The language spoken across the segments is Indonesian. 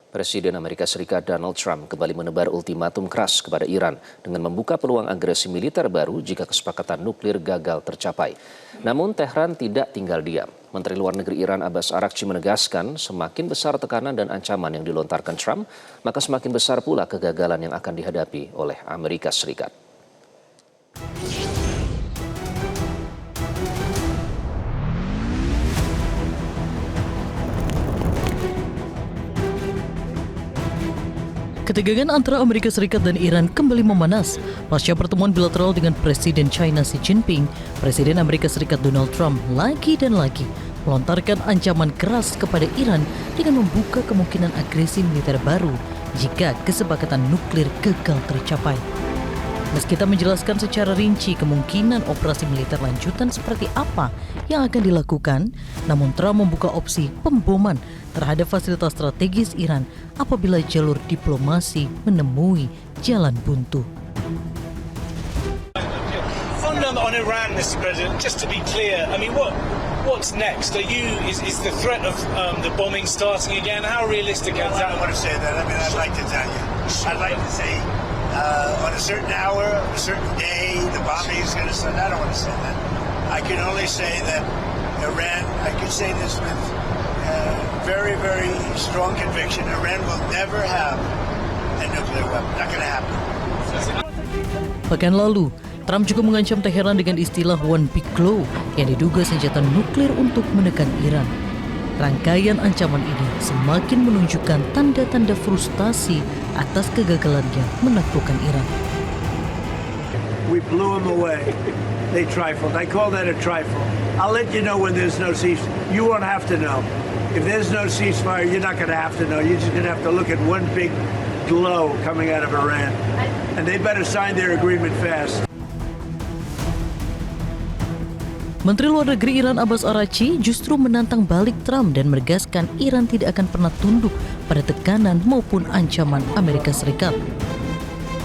Presiden Amerika Serikat Donald Trump kembali menebar ultimatum keras kepada Iran dengan membuka peluang agresi militer baru jika kesepakatan nuklir gagal tercapai. Namun Tehran tidak tinggal diam. Menteri Luar Negeri Iran Abbas Araghchi menegaskan semakin besar tekanan dan ancaman yang dilontarkan Trump, maka semakin besar pula kegagalan yang akan dihadapi oleh Amerika Serikat. Ketegangan antara Amerika Serikat dan Iran kembali memanas pasca pertemuan bilateral dengan Presiden China Xi Jinping. Presiden Amerika Serikat Donald Trump lagi dan lagi melontarkan ancaman keras kepada Iran dengan membuka kemungkinan agresi militer baru jika kesepakatan nuklir gagal tercapai. Meski tak menjelaskan secara rinci kemungkinan operasi militer lanjutan seperti apa yang akan dilakukan, namun Trump membuka opsi pemboman terhadap fasilitas strategis Iran apabila jalur diplomasi menemui jalan buntu. On Iran, Mr. President, just to be clear, I mean, what's next? Is the threat of the bombing starting again? How realistic is that? I don't want to say that. I mean, I'd like to tell you. I'd like to say on a certain hour, on a certain day, the bombing is going to start. I don't want to say that. I can only say that Iran, I can say this with very, very strong conviction, Iran will never have a nuclear weapon. Not going to happen. Pekan lalu, Trump juga mengancam Teheran dengan istilah One Big Blow yang diduga senjata nuklir untuk menekan Iran. Rangkaian ancaman ini semakin menunjukkan tanda-tanda frustasi atas kegagalannya menaklukkan Iran. We blew them away. They trifled. I call that a trifle. I'll let you know when there's no ceasefire. You won't have to know. If there's no ceasefire, you're not going to have to know. You're just going to have to look at one big blow coming out of Iran. And they better sign their agreement fast. Menteri Luar Negeri Iran Abbas Araghchi justru menantang balik Trump dan menegaskan Iran tidak akan pernah tunduk pada tekanan maupun ancaman Amerika Serikat.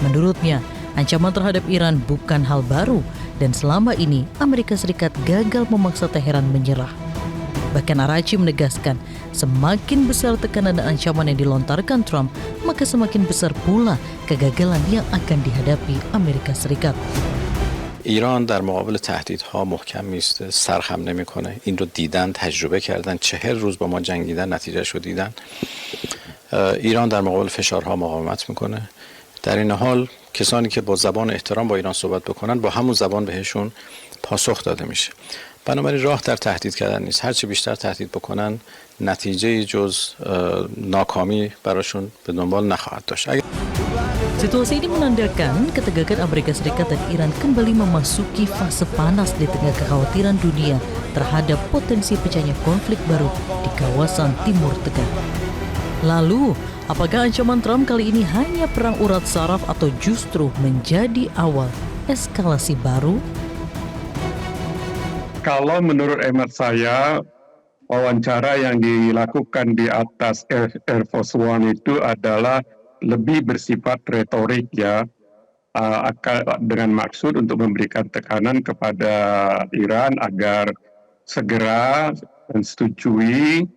Menurutnya, ancaman terhadap Iran bukan hal baru dan selama ini Amerika Serikat gagal memaksa Teheran menyerah. Bahkan Araghchi menegaskan semakin besar tekanan dan ancaman yang dilontarkan Trump, maka semakin besar pula kegagalan yang akan dihadapi Amerika Serikat. ایران در مقابل تهدیدها محکم میسته، سرخم نمیکنه. این رو دیدن، تجربه کردن، 40 روز با ما جنگیدن، نتیجهش رو دیدن. ایران در مقابل فشارها مقاومت میکنه. در این حال کسانی که با زبان احترام با ایران صحبت بکنن با همون زبان بهشون پاسخ داده میشه. بنابراین راه در تهدید کردن نیست. هرچی بیشتر تهدید بکنن نتیجه جز ناکامی براشون به دنبال نخواهد داشت. Situasi ini menandakan ketegangan Amerika Serikat dan Iran kembali memasuki fase panas di tengah kekhawatiran dunia terhadap potensi pecahnya konflik baru di kawasan Timur Tengah. Lalu, apakah ancaman Trump kali ini hanya perang urat saraf atau justru menjadi awal eskalasi baru? Kalau menurut hemat saya, wawancara yang dilakukan di atas Air Force One itu adalah lebih bersifat retorik ya, dengan maksud untuk memberikan tekanan kepada Iran agar segera mensetujui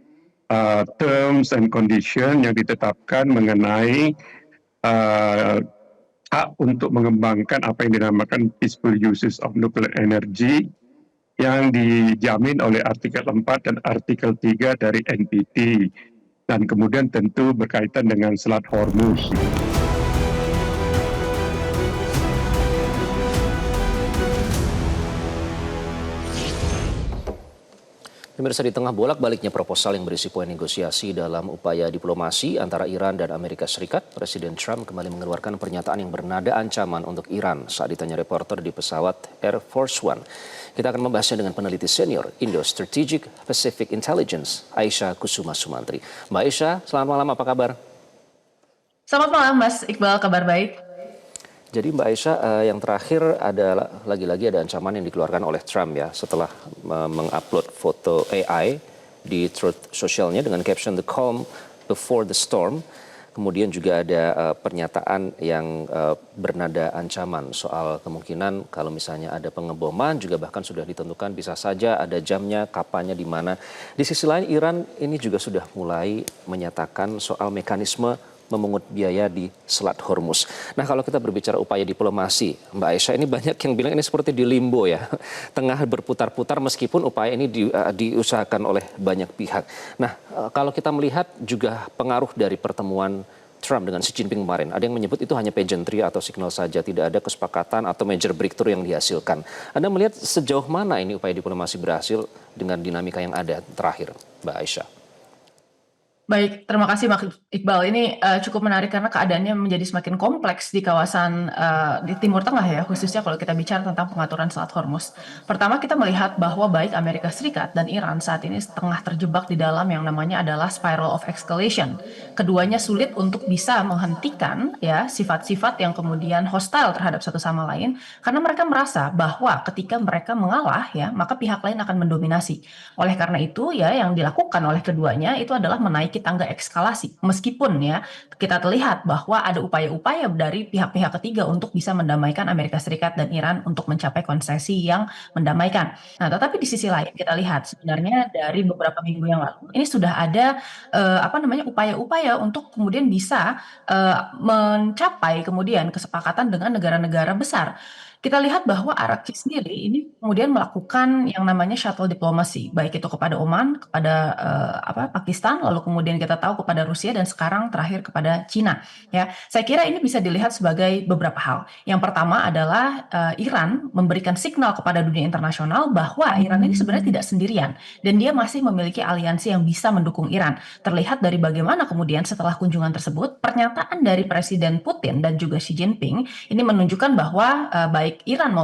terms and condition yang ditetapkan mengenai hak untuk mengembangkan apa yang dinamakan peaceful uses of nuclear energy yang dijamin oleh artikel 4 dan artikel 3 dari NPT. Dan kemudian tentu berkaitan dengan Selat Hormuz. Pemirsa, di tengah bolak-baliknya proposal yang berisi poin negosiasi dalam upaya diplomasi antara Iran dan Amerika Serikat, Presiden Trump kembali mengeluarkan pernyataan yang bernada ancaman untuk Iran saat ditanya reporter di pesawat Air Force One. Kita akan membahasnya dengan peneliti senior Indo Strategic Pacific Intelligence, Aisyah Kusuma Sumantri. Mbak Aisyah, selamat malam, apa kabar? Selamat malam, Mas Iqbal, kabar baik. Jadi Mbak Aisyah, yang terakhir ada lagi-lagi ada ancaman yang dikeluarkan oleh Trump ya setelah mengupload foto AI di Truth Socialnya dengan caption "The Calm Before the Storm." kemudian juga ada pernyataan yang bernada ancaman soal kemungkinan kalau misalnya ada pengeboman juga bahkan sudah ditentukan bisa saja ada jamnya, kapannya, di mana. Di sisi lain Iran ini juga sudah mulai menyatakan soal mekanisme memungut biaya di Selat Hormuz. Nah, kalau kita berbicara upaya diplomasi, Mbak Aisyah, ini banyak yang bilang ini seperti di limbo ya, tengah berputar-putar meskipun upaya ini diusahakan oleh banyak pihak. Nah, kalau kita melihat juga pengaruh dari pertemuan Trump dengan Xi Jinping kemarin, ada yang menyebut itu hanya pageantry atau signal saja, tidak ada kesepakatan atau major breakthrough yang dihasilkan. Anda melihat sejauh mana ini upaya diplomasi berhasil dengan dinamika yang ada terakhir, Mbak Aisyah? Baik, terima kasih Mas Iqbal. Ini cukup menarik karena keadaannya menjadi semakin kompleks di kawasan di Timur Tengah ya, khususnya kalau kita bicara tentang pengaturan Selat Hormuz. Pertama kita melihat bahwa baik Amerika Serikat dan Iran saat ini tengah terjebak di dalam yang namanya adalah spiral of escalation. Keduanya sulit untuk bisa menghentikan ya sifat-sifat yang kemudian hostile terhadap satu sama lain karena mereka merasa bahwa ketika mereka mengalah ya, maka pihak lain akan mendominasi. Oleh karena itu ya yang dilakukan oleh keduanya itu adalah menaiki tangga eskalasi. Meskipun ya kita terlihat bahwa ada upaya-upaya dari pihak-pihak ketiga untuk bisa mendamaikan Amerika Serikat dan Iran untuk mencapai konsesi yang mendamaikan. Nah, tetapi di sisi lain kita lihat sebenarnya dari beberapa minggu yang lalu ini sudah ada upaya-upaya untuk kemudian bisa mencapai kemudian kesepakatan dengan negara-negara besar. Kita lihat bahwa Arab sendiri ini kemudian melakukan yang namanya shuttle diplomasi, baik itu kepada Oman, kepada Pakistan, lalu kemudian kita tahu kepada Rusia dan sekarang terakhir kepada Cina. Ya, saya kira ini bisa dilihat sebagai beberapa hal. Yang pertama adalah Iran memberikan signal kepada dunia internasional bahwa Iran ini sebenarnya tidak sendirian dan dia masih memiliki aliansi yang bisa mendukung Iran. Terlihat dari bagaimana kemudian setelah kunjungan tersebut, pernyataan dari Presiden Putin dan juga Xi Jinping ini menunjukkan bahwa baik Iran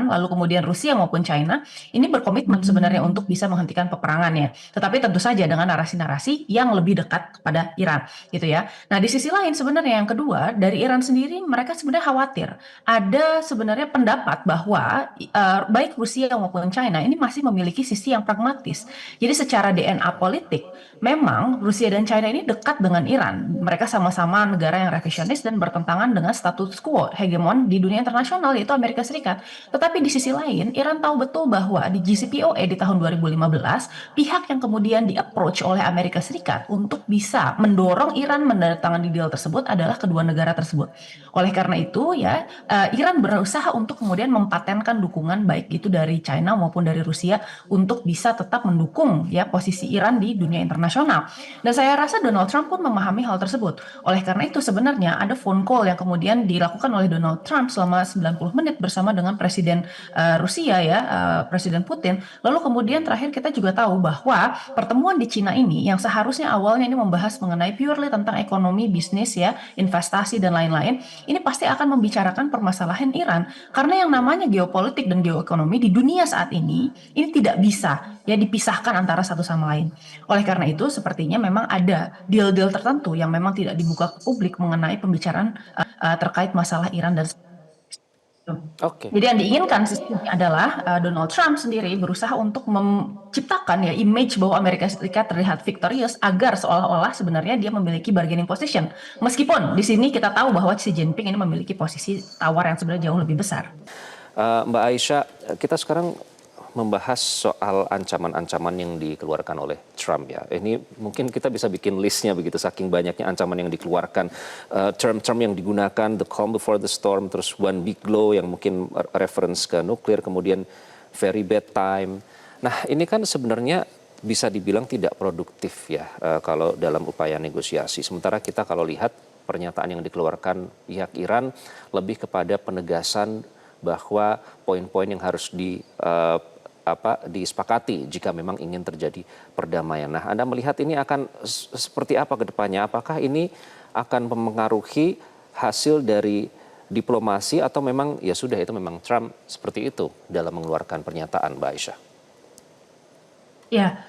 lalu kemudian Rusia maupun China ini berkomitmen sebenarnya untuk bisa menghentikan peperangannya. Tetapi tentu saja dengan narasi-narasi yang lebih dekat kepada Iran gitu ya. Nah, di sisi lain sebenarnya yang kedua dari Iran sendiri mereka sebenarnya khawatir ada sebenarnya pendapat bahwa baik Rusia maupun China ini masih memiliki sisi yang pragmatis. Jadi secara DNA politik memang Rusia dan China ini dekat dengan Iran. Mereka sama-sama negara yang revisionis dan bertentangan dengan status quo hegemon di dunia internasional yaitu Amerika Serikat. Tetapi di sisi lain Iran tahu betul bahwa di JCPOA di tahun 2015 pihak yang kemudian di-approach oleh Amerika Serikat untuk bisa mendorong Iran menandatangani deal tersebut adalah kedua negara tersebut. Oleh karena itu ya Iran berusaha untuk kemudian mempatenkan dukungan baik itu dari China maupun dari Rusia untuk bisa tetap mendukung ya posisi Iran di dunia internasional. Dan saya rasa Donald Trump pun memahami hal tersebut. Oleh karena itu sebenarnya ada phone call yang kemudian dilakukan oleh Donald Trump selama 90 menit bersama dengan Presiden Rusia ya, Presiden Putin. Lalu kemudian terakhir kita juga tahu bahwa pertemuan di Cina ini yang seharusnya awalnya ini membahas mengenai purely tentang ekonomi, bisnis ya, investasi dan lain-lain, ini pasti akan membicarakan permasalahan Iran karena yang namanya geopolitik dan geoekonomi di dunia saat ini tidak bisa ya dipisahkan antara satu sama lain. Oleh karena itu sepertinya memang ada deal-deal tertentu yang memang tidak dibuka ke publik mengenai pembicaraan terkait masalah Iran dan Oke. jadi yang diinginkan sesungguhnya adalah Donald Trump sendiri berusaha untuk menciptakan ya image bahwa Amerika Serikat terlihat victorious agar seolah-olah sebenarnya dia memiliki bargaining position. Meskipun di sini kita tahu bahwa Xi Jinping ini memiliki posisi tawar yang sebenarnya jauh lebih besar. Mbak Aisyah, kita sekarang membahas soal ancaman-ancaman yang dikeluarkan oleh Trump ya. Ini mungkin kita bisa bikin listnya begitu saking banyaknya ancaman yang dikeluarkan. Term-term yang digunakan, the calm before the storm, terus one big blow yang mungkin reference ke nuklir, kemudian very bad time. Nah ini kan sebenarnya bisa dibilang tidak produktif ya kalau dalam upaya negosiasi. Sementara kita kalau lihat pernyataan yang dikeluarkan pihak Iran lebih kepada penegasan bahwa poin-poin yang harus disepakati jika memang ingin terjadi perdamaian. Nah, Anda melihat ini akan seperti apa ke depannya? Apakah ini akan mempengaruhi hasil dari diplomasi atau memang ya sudah itu memang Trump seperti itu dalam mengeluarkan pernyataan, Mbak Aisyah? Ya,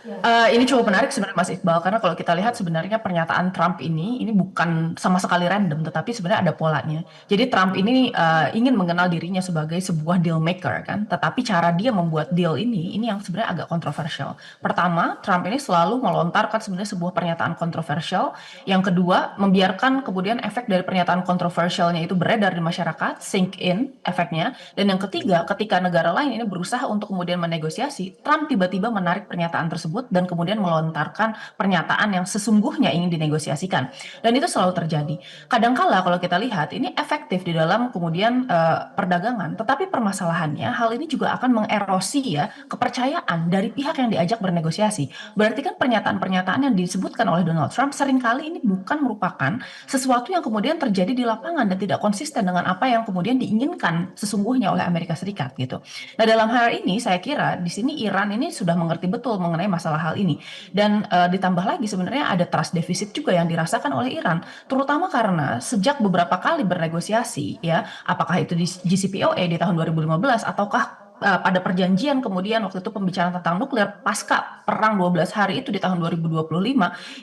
ini cukup menarik sebenarnya Mas Iqbal, karena kalau kita lihat sebenarnya pernyataan Trump ini bukan sama sekali random, tetapi sebenarnya ada polanya. Jadi Trump ini ingin mengenal dirinya sebagai sebuah deal maker kan, tetapi cara dia membuat deal ini yang sebenarnya agak kontroversial. Pertama, Trump ini selalu melontarkan sebenarnya sebuah pernyataan kontroversial. Yang kedua, membiarkan kemudian efek dari pernyataan kontroversialnya itu beredar di masyarakat, sink in efeknya. Dan yang ketiga, ketika negara lain ini berusaha untuk kemudian menegosiasi, Trump tiba-tiba menarik pernyataan tersebut dan kemudian melontarkan pernyataan yang sesungguhnya ingin dinegosiasikan. Dan itu selalu terjadi. Kadangkala kalau kita lihat ini efektif di dalam kemudian perdagangan, tetapi permasalahannya hal ini juga akan mengerosi ya kepercayaan dari pihak yang diajak bernegosiasi. Berarti kan pernyataan-pernyataan yang disebutkan oleh Donald Trump seringkali ini bukan merupakan sesuatu yang kemudian terjadi di lapangan dan tidak konsisten dengan apa yang kemudian diinginkan sesungguhnya oleh Amerika Serikat gitu. Nah, dalam hal ini saya kira di sini Iran ini sudah mengerti betul mengenai masalah hal ini. Dan ditambah lagi sebenarnya ada trust deficit juga yang dirasakan oleh Iran, terutama karena sejak beberapa kali bernegosiasi ya, apakah itu di JCPOA di tahun 2015 ataukah pada perjanjian kemudian waktu itu pembicaraan tentang nuklir pasca perang 12 hari itu di tahun 2025,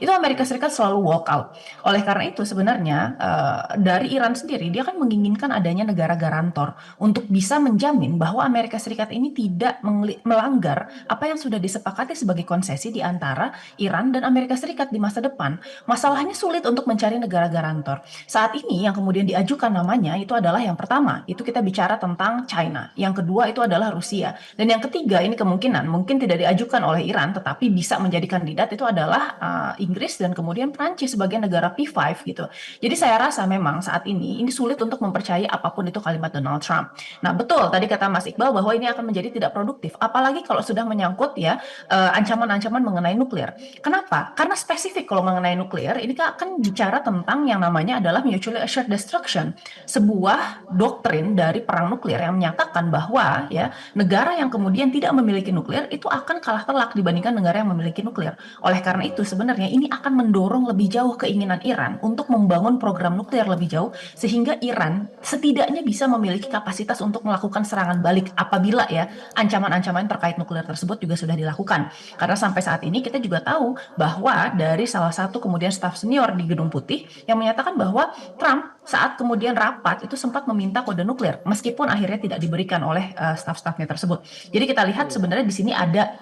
itu Amerika Serikat selalu walk out. Oleh karena itu sebenarnya dari Iran sendiri dia kan menginginkan adanya negara garantor untuk bisa menjamin bahwa Amerika Serikat ini tidak melanggar apa yang sudah disepakati sebagai konsesi di antara Iran dan Amerika Serikat di masa depan. Masalahnya sulit untuk mencari negara garantor. Saat ini yang kemudian diajukan namanya itu adalah yang pertama, itu kita bicara tentang China. Yang kedua itu adalah Rusia. Dan yang ketiga ini kemungkinan mungkin tidak diajukan oleh Iran tetapi bisa menjadi kandidat itu adalah Inggris dan kemudian Prancis sebagai negara P5 gitu. Jadi saya rasa memang saat ini sulit untuk mempercayai apapun itu kalimat Donald Trump. Nah, betul tadi kata Mas Iqbal bahwa ini akan menjadi tidak produktif. Apalagi kalau sudah menyangkut ya ancaman-ancaman mengenai nuklir. Kenapa? Karena spesifik kalau mengenai nuklir ini akan bicara tentang yang namanya adalah mutually assured destruction. Sebuah doktrin dari perang nuklir yang menyatakan bahwa ya negara yang kemudian tidak memiliki nuklir itu akan kalah telak dibandingkan negara yang memiliki nuklir. Oleh karena itu sebenarnya ini akan mendorong lebih jauh keinginan Iran untuk membangun program nuklir lebih jauh sehingga Iran setidaknya bisa memiliki kapasitas untuk melakukan serangan balik apabila ya ancaman-ancaman terkait nuklir tersebut juga sudah dilakukan. Karena sampai saat ini kita juga tahu bahwa dari salah satu kemudian staf senior di Gedung Putih yang menyatakan bahwa Trump saat kemudian rapat itu sempat meminta kode nuklir meskipun akhirnya tidak diberikan oleh staf-stafnya tersebut. Jadi kita lihat sebenarnya di sini ada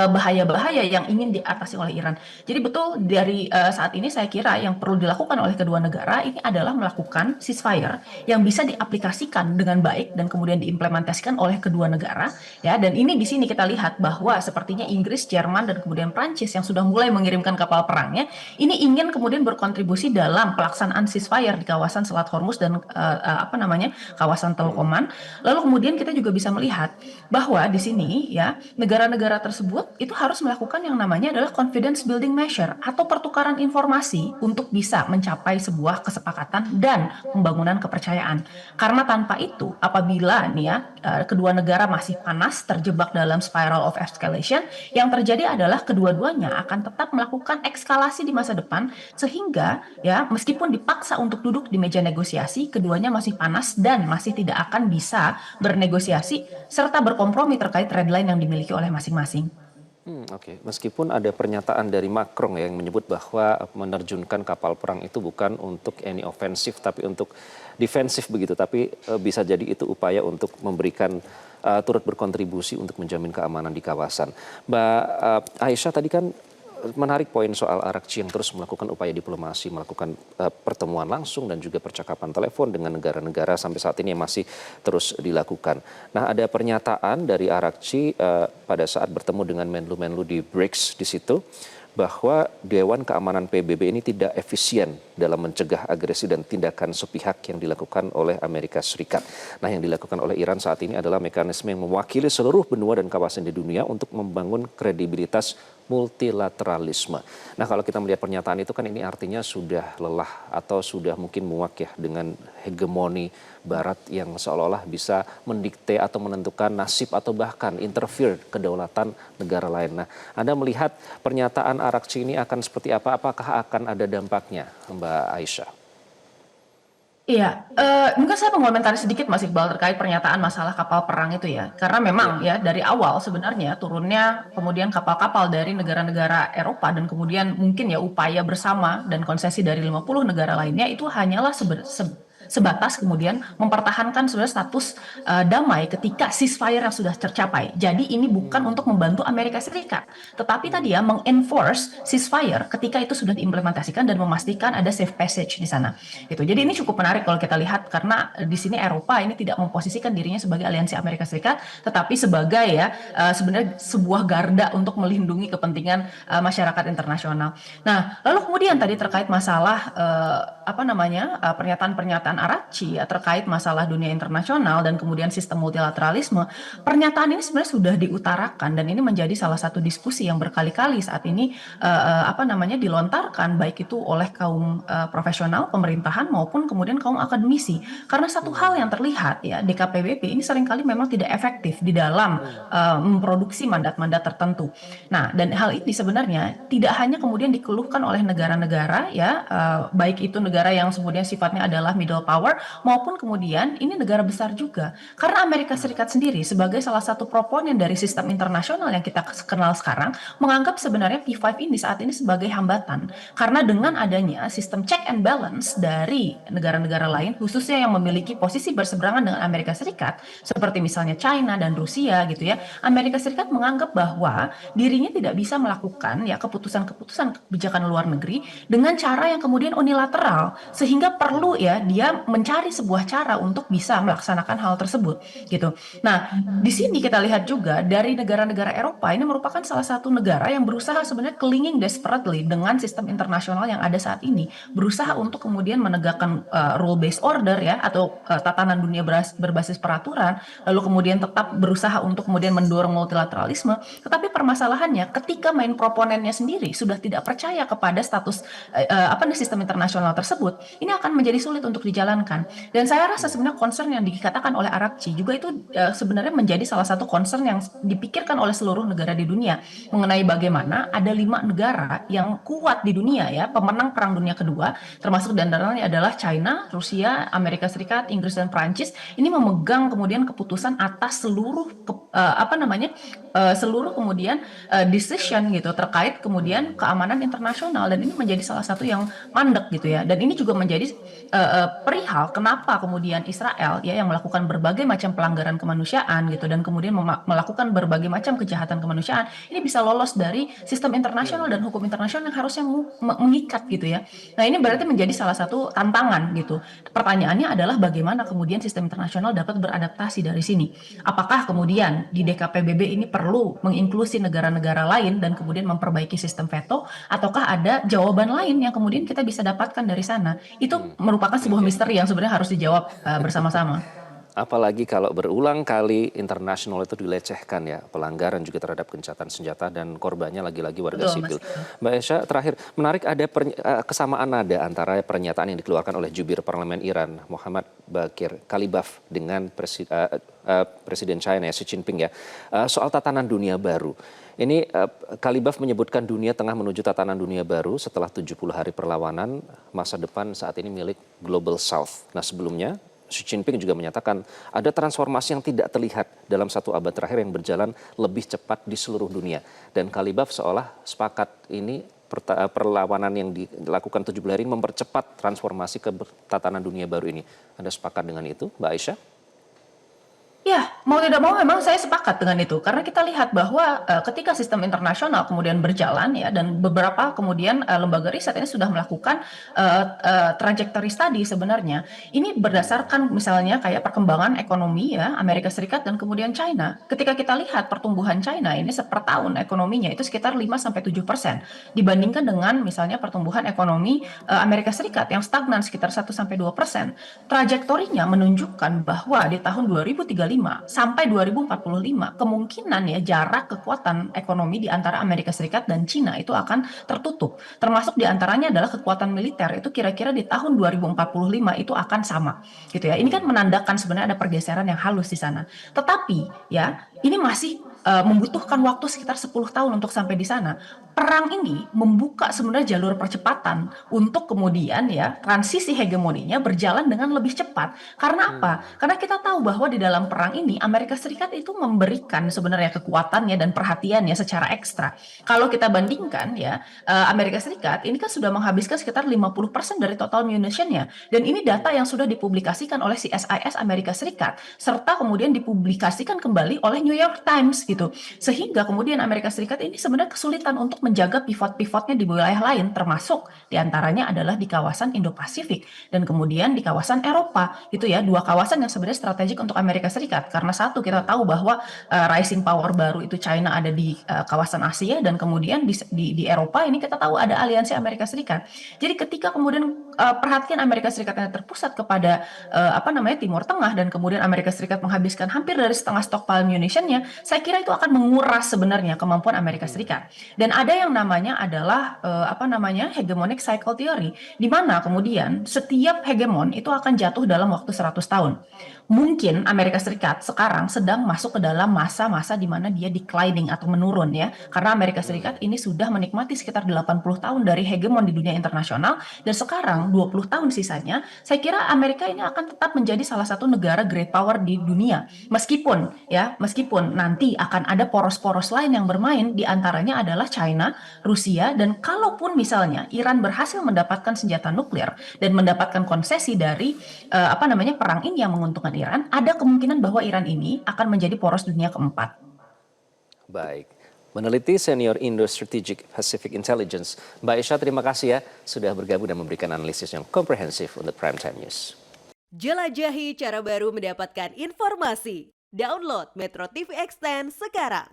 bahaya-bahaya yang ingin diatasi oleh Iran. Jadi betul dari saat ini saya kira yang perlu dilakukan oleh kedua negara ini adalah melakukan ceasefire yang bisa diaplikasikan dengan baik dan kemudian diimplementasikan oleh kedua negara ya. Dan ini di sini kita lihat bahwa sepertinya Inggris, Jerman dan kemudian Prancis yang sudah mulai mengirimkan kapal perangnya ini ingin kemudian berkontribusi dalam pelaksanaan ceasefire di kawasan Selat Hormuz dan kawasan Teluk Oman. Lalu kemudian kita juga bisa melihat bahwa di sini ya negara-negara tersebut itu harus melakukan yang namanya adalah confidence building measure atau pertukaran informasi untuk bisa mencapai sebuah kesepakatan dan pembangunan kepercayaan. Karena tanpa itu apabila nih ya kedua negara masih panas terjebak dalam spiral of escalation, yang terjadi adalah kedua-duanya akan tetap melakukan eskalasi di masa depan sehingga ya meskipun dipaksa untuk duduk di meja negosiasi, keduanya masih panas dan masih tidak akan bisa bernegosiasi serta berkompromi terkait red line yang dimiliki oleh masing-masing. Oke. Meskipun ada pernyataan dari Macron ya, yang menyebut bahwa menerjunkan kapal perang itu bukan untuk any offensive tapi untuk defensif begitu, tapi bisa jadi itu upaya untuk memberikan turut berkontribusi untuk menjamin keamanan di kawasan. Mbak Aisyah tadi kan menarik poin soal Arakci yang terus melakukan upaya diplomasi, melakukan pertemuan langsung dan juga percakapan telepon dengan negara-negara sampai saat ini yang masih terus dilakukan. Nah, ada pernyataan dari Arakci pada saat bertemu dengan Menlu-Menlu di BRICS di situ bahwa Dewan Keamanan PBB ini tidak efisien dalam mencegah agresi dan tindakan sepihak yang dilakukan oleh Amerika Serikat. Nah, yang dilakukan oleh Iran saat ini adalah mekanisme yang mewakili seluruh benua dan kawasan di dunia untuk membangun kredibilitas multilateralisme. Nah, kalau kita melihat pernyataan itu kan ini artinya sudah lelah atau sudah mungkin muak ya dengan hegemoni Barat yang seolah-olah bisa mendikte atau menentukan nasib atau bahkan interfere kedaulatan negara lain. Nah, Anda melihat pernyataan Arakci ini akan seperti apa? Apakah akan ada dampaknya, Mbak Aisyah? Iya, mungkin saya mengomentari sedikit Mas Iqbal terkait pernyataan masalah kapal perang itu ya. Karena memang ya dari awal sebenarnya turunnya kemudian kapal-kapal dari negara-negara Eropa dan kemudian mungkin ya upaya bersama dan konsesi dari 50 negara lainnya itu hanyalah sebatas kemudian mempertahankan sebenarnya status damai ketika ceasefire yang sudah tercapai. Jadi ini bukan untuk membantu Amerika Serikat, tetapi tadi ya mengenforce ceasefire ketika itu sudah diimplementasikan dan memastikan ada safe passage di sana. Gitu. Jadi ini cukup menarik kalau kita lihat karena di sini Eropa ini tidak memposisikan dirinya sebagai aliansi Amerika Serikat, tetapi sebagai ya sebenarnya sebuah garda untuk melindungi kepentingan masyarakat internasional. Nah, lalu kemudian tadi terkait masalah pernyataan-pernyataan Aracci ya, terkait masalah dunia internasional dan kemudian sistem multilateralisme, pernyataan ini sebenarnya sudah diutarakan dan ini menjadi salah satu diskusi yang berkali-kali saat ini dilontarkan baik itu oleh kaum profesional pemerintahan maupun kemudian kaum akademisi. Karena satu hal yang terlihat ya DKPBP ini seringkali memang tidak efektif di dalam memproduksi mandat-mandat tertentu. Nah, dan hal ini sebenarnya tidak hanya kemudian dikeluhkan oleh negara-negara ya baik itu negara yang kemudian sifatnya adalah middle power maupun kemudian ini negara besar juga. Karena Amerika Serikat sendiri sebagai salah satu proponen dari sistem internasional yang kita kenal sekarang menganggap sebenarnya P5 ini saat ini sebagai hambatan. Karena dengan adanya sistem check and balance dari negara-negara lain khususnya yang memiliki posisi berseberangan dengan Amerika Serikat seperti misalnya China dan Rusia gitu ya. Amerika Serikat menganggap bahwa dirinya tidak bisa melakukan ya keputusan-keputusan kebijakan luar negeri dengan cara yang kemudian unilateral sehingga perlu ya dia mencari sebuah cara untuk bisa melaksanakan hal tersebut gitu. Nah, di sini kita lihat juga dari negara-negara Eropa ini merupakan salah satu negara yang berusaha sebenarnya clinging desperately dengan sistem internasional yang ada saat ini, berusaha untuk kemudian menegakkan rule based order ya atau tatanan dunia berbasis peraturan, lalu kemudian tetap berusaha untuk kemudian mendorong multilateralisme, tetapi permasalahannya ketika main proponennya sendiri sudah tidak percaya kepada status sistem internasional tersebut, ini akan menjadi sulit untuk dijalankan. Dan saya rasa sebenarnya concern yang dikatakan oleh Aracci juga itu sebenarnya menjadi salah satu concern yang dipikirkan oleh seluruh negara di dunia mengenai bagaimana ada 5 negara yang kuat di dunia ya, pemenang Perang Dunia Kedua, termasuk di antaranya adalah China, Rusia, Amerika Serikat, Inggris dan Prancis. Ini memegang kemudian keputusan atas seluruh seluruh kemudian decision gitu terkait kemudian keamanan internasional dan ini menjadi salah satu yang mandek gitu ya. Dan ini juga menjadi perihal kenapa kemudian Israel ya yang melakukan berbagai macam pelanggaran kemanusiaan gitu dan kemudian melakukan berbagai macam kejahatan kemanusiaan ini bisa lolos dari sistem internasional dan hukum internasional yang harusnya mengikat gitu ya. Nah, ini berarti menjadi salah satu tantangan gitu. Pertanyaannya adalah bagaimana kemudian sistem internasional dapat beradaptasi dari sini. Apakah kemudian di DKPBB ini perlu menginklusi negara-negara lain dan kemudian memperbaiki sistem veto ataukah ada jawaban lain yang kemudian kita bisa dapatkan dari sana? Itu merupakan sebuah misteri yang sebenarnya harus dijawab bersama-sama. Apalagi kalau berulang kali internasional itu dilecehkan ya, pelanggaran juga terhadap gencatan senjata dan korbannya lagi-lagi warga sipil. Mbak Esha, terakhir, menarik ada kesamaan nada antara pernyataan yang dikeluarkan oleh jubir parlemen Iran, Mohammad Bakir Kalibaf, dengan Presiden China Xi Jinping ya, soal tatanan dunia baru. Ini Kalibaf menyebutkan dunia tengah menuju tatanan dunia baru setelah 70 hari perlawanan, masa depan saat ini milik Global South. Nah, sebelumnya Xi Jinping juga menyatakan ada transformasi yang tidak terlihat dalam 1 abad terakhir yang berjalan lebih cepat di seluruh dunia. Dan Kalibaf seolah sepakat ini perlawanan yang dilakukan 70 hari mempercepat transformasi ke tatanan dunia baru ini. Anda sepakat dengan itu, Mbak Aisyah? Ya, mau tidak mau memang saya sepakat dengan itu. Karena kita lihat bahwa ketika sistem internasional kemudian berjalan ya dan beberapa kemudian lembaga riset ini sudah melakukan trajectory study sebenarnya. Ini berdasarkan misalnya kayak perkembangan ekonomi ya Amerika Serikat dan kemudian China. Ketika kita lihat pertumbuhan China ini per tahun ekonominya itu sekitar 5-7% dibandingkan dengan misalnya pertumbuhan ekonomi Amerika Serikat yang stagnan sekitar 1-2%. Trajektorinya menunjukkan bahwa di tahun 2035 sampai 2045 kemungkinan ya jarak kekuatan ekonomi di antara Amerika Serikat dan Cina itu akan tertutup. Termasuk di antaranya adalah kekuatan militer itu kira-kira di tahun 2045 itu akan sama gitu ya. Ini kan menandakan sebenarnya ada pergeseran yang halus di sana. Tetapi ya ini masih membutuhkan waktu sekitar 10 tahun untuk sampai di sana. Perang ini membuka sebenarnya jalur percepatan untuk kemudian ya transisi hegemoninya berjalan dengan lebih cepat. Karena apa? Karena kita tahu bahwa di dalam perang ini Amerika Serikat itu memberikan sebenarnya kekuatannya dan perhatiannya secara ekstra. Kalau kita bandingkan ya, Amerika Serikat ini kan sudah menghabiskan sekitar 50% dari total munitionnya. Dan ini data yang sudah dipublikasikan oleh CSIS Amerika Serikat serta kemudian dipublikasikan kembali oleh New York Times gitu. Sehingga kemudian Amerika Serikat ini sebenarnya kesulitan untuk menjaga pivot-pivotnya di wilayah lain, termasuk diantaranya adalah di kawasan Indo-Pasifik dan kemudian di kawasan Eropa gitu ya, dua kawasan yang sebenarnya strategik untuk Amerika Serikat. Karena satu, kita tahu bahwa rising power baru itu China ada di kawasan Asia, dan kemudian di Eropa ini kita tahu ada aliansi Amerika Serikat. Jadi ketika kemudian perhatian Amerika Serikatnya terpusat kepada Timur Tengah, dan kemudian Amerika Serikat menghabiskan hampir dari setengah stockpile munitionnya, saya kira itu akan menguras sebenarnya kemampuan Amerika Serikat. Dan ada yang namanya adalah hegemonic cycle theory, di mana kemudian setiap hegemon itu akan jatuh dalam waktu 100 tahun. Mungkin Amerika Serikat sekarang sedang masuk ke dalam masa-masa di mana dia declining atau menurun ya. Karena Amerika Serikat ini sudah menikmati sekitar 80 tahun dari hegemon di dunia internasional, dan sekarang 20 tahun sisanya, saya kira Amerika ini akan tetap menjadi salah satu negara great power di dunia. Meskipun nanti akan ada poros-poros lain yang bermain, di antaranya adalah China, Rusia, dan kalaupun misalnya Iran berhasil mendapatkan senjata nuklir dan mendapatkan konsesi dari perang ini yang menguntungkan Iran, ada kemungkinan bahwa Iran ini akan menjadi poros dunia keempat. Baik. Meneliti senior Indo Strategic Pacific Intelligence, Mbak Esha, terima kasih ya sudah bergabung dan memberikan analisis yang komprehensif untuk Prime Time News. Jelajahi cara baru mendapatkan informasi. Download Metro TV Extend sekarang.